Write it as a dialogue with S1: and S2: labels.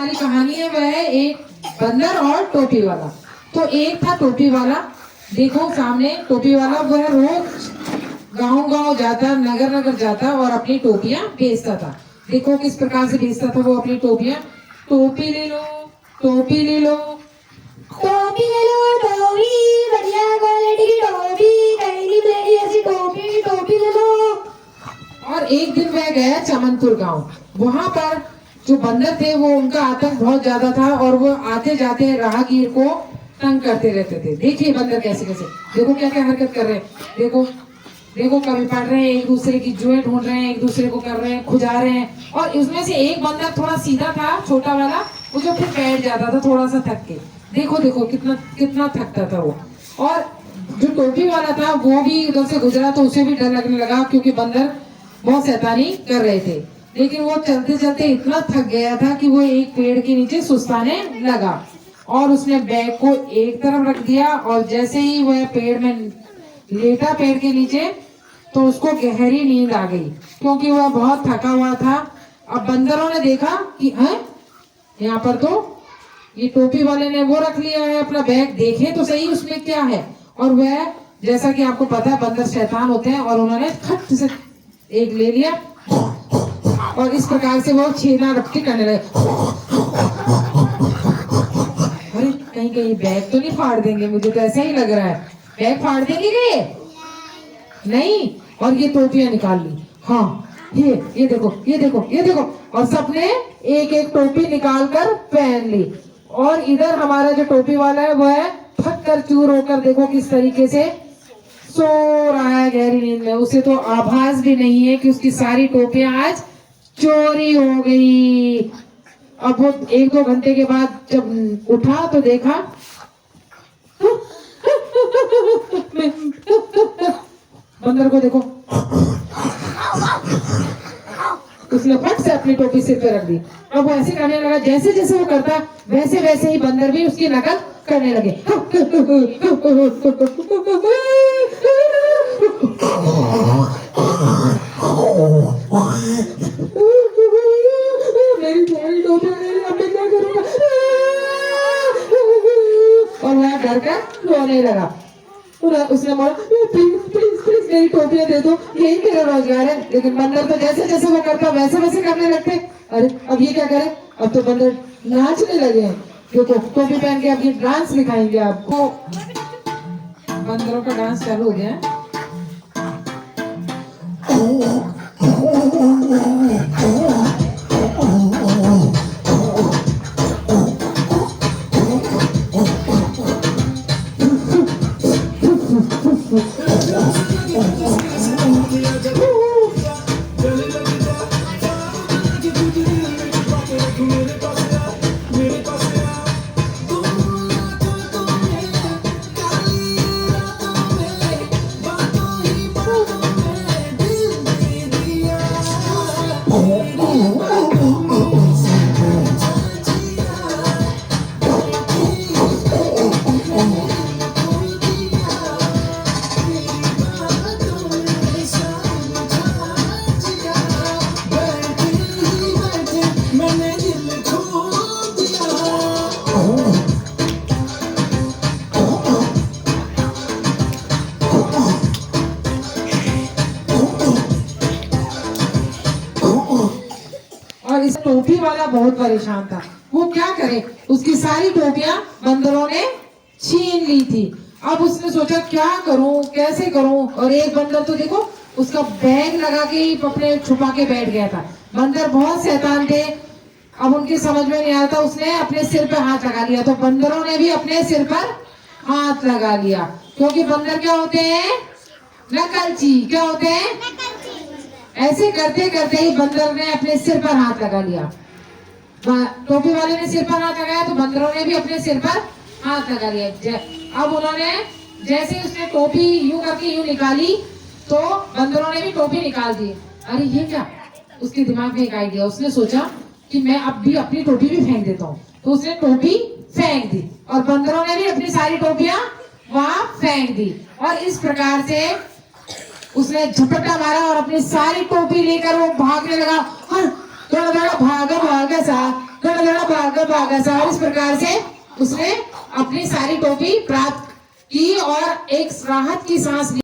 S1: हमारी कहानी है वह है एक बंदर और टोपी वाला। तो एक था टोपी वाला, देखो सामने टोपी वाला, वह रोज गांव जाता, नगर नगर जाता और अपनी टोपियां बेचता था। देखो किस प्रकार से बेचता था वो अपनी टोपियां। टोपी ले लो, टोपी ले लो,
S2: टोपी ले लो, टोपी बढ़िया क्वालिटी की टोपी, कहीं नहीं मिलेगी ऐसी टोपी, टोपी ले लो।
S1: और एक दिन वह गया चमनपुर गांव। वहां पर जो बंदर थे वो उनका आतंक बहुत ज्यादा था और वो आते जाते राहगीर को तंग करते रहते थे। देखिए बंदर कैसे कैसे, देखो क्या क्या हरकत कर रहे हैं, देखो देखो कभी पढ़ रहे हैं, एक दूसरे की जुएं ढूंढ रहे हैं, एक दूसरे को कर रहे हैं, खुजा रहे हैं। और इसमें से एक बंदर थोड़ा सीधा था, छोटा वाला, वो जो फिर बैठ जाता था थोड़ा सा थक के। देखो देखो कितना कितना थकता था वो। और जो टोपी वाला था वो भी उधर से गुजरा तो उसे भी डर लगने लगा, क्योंकि बंदर बहुत शैतानी कर रहे थे। लेकिन वो चलते चलते इतना थक गया था कि वो एक पेड़ के नीचे सुस्ताने लगा और उसने बैग को एक तरफ रख दिया। और जैसे ही वह पेड़ में लेटा, पेड़ के नीचे, तो उसको गहरी नींद आ गई, क्योंकि वह बहुत थका हुआ था। अब बंदरों ने देखा कि है यहाँ पर तो ये टोपी वाले ने वो रख लिया है अपना बैग, देखे तो सही उसमें क्या है। और वह, जैसा कि आपको पता है बंदर शैतान होते हैं, और उन्होंने खट से एक ले लिया और इस प्रकार से वो छीना रपटी करने लगे। अरे कहीं कहीं बैग तो नहीं फाड़ देंगे, मुझे तो ऐसा ही लग रहा है। बैग फाड़ देंगे क्या? नहीं। और ये टोपियां निकाल ली। हाँ, ये देखो, ये देखो, ये देखो। और सबने एक एक टोपी निकाल कर पहन ली। और इधर हमारा जो टोपी वाला है वह थक कर चूर होकर देखो किस तरीके से सो रहा है गहरी नींद में। उसे तो आभास भी नहीं है कि उसकी सारी टोपियां आज चोरी हो गई। अब वो 1-2 घंटे के बाद जब उठा तो देखा बंदर को, देखो उसने फट से अपनी टोपी सिर पे रख दी। अब वो ऐसे करने लगा, जैसे जैसे वो करता वैसे वैसे ही बंदर भी उसकी नकल करने लगे। मेरी टोपी मेरी, अब मैं क्या करूंगा? और वह डर कर रोने लगा। उसने बोला प्लीज प्लीज प्लीज मेरी टोपियां दे दो, यही मेरा रोजगार है। लेकिन बंदर तो जैसे जैसे वो करता वैसे वैसे करने लगते। अरे अब ये क्या करे, अब तो बंदर नाचने लगे हैं। देखो टोपी पहन के अब ये डांस दिखाएंगे आपको। बंदरों का डांस चालू हो गया है। और इस टोपी वाला बहुत परेशान था। वो क्या करे, उसकी सारी टोपियां बंदरों ने छीन ली थी। अब उसने सोचा क्या करूं, कैसे करूं। और एक बंदर तो देखो उसका बैग लगा के ही अपने छुपा के बैठ गया था। बंदर बहुत शैतान थे, अब उनकी समझ में नहीं आता, उसने अपने सिर पे हाथ लगा लिया। तो बंदरों ने भी अपने सिर पर हाथ लगा लिया, क्योंकि बंदर क्या होते हैं? नकलची। क्या होते हैं? ऐसे करते करते ही बंदर ने अपने सिर पर हाथ लगा लिया। टोपी वाले ने सिर पर हाथ लगाया तो बंदरों ने भी अपने सिर पर हाथ लगा लिया। अब उन्होंने जैसे उसने टोपी यूं करके यूं निकाली तो बंदरों ने भी टोपी निकाल दी। अरे ये क्या, उसके दिमाग में एक आइडिया। उसने सोचा कि मैं अब भी अपनी टोपी भी फेंक देता हूँ। तो उसने टोपी फेंक दी और बंदरों ने भी अपनी सारी टोपियां वहां फेंक दी। और इस प्रकार से उसने झपट्टा मारा और अपनी सारी टोपी लेकर वो भागने लगा। थोड़ा थोड़ा भागा भागा सा धड़ धड़ भागा भागा सा। और इस प्रकार से उसने अपनी सारी टोपी प्राप्त की और एक राहत की सांस ली।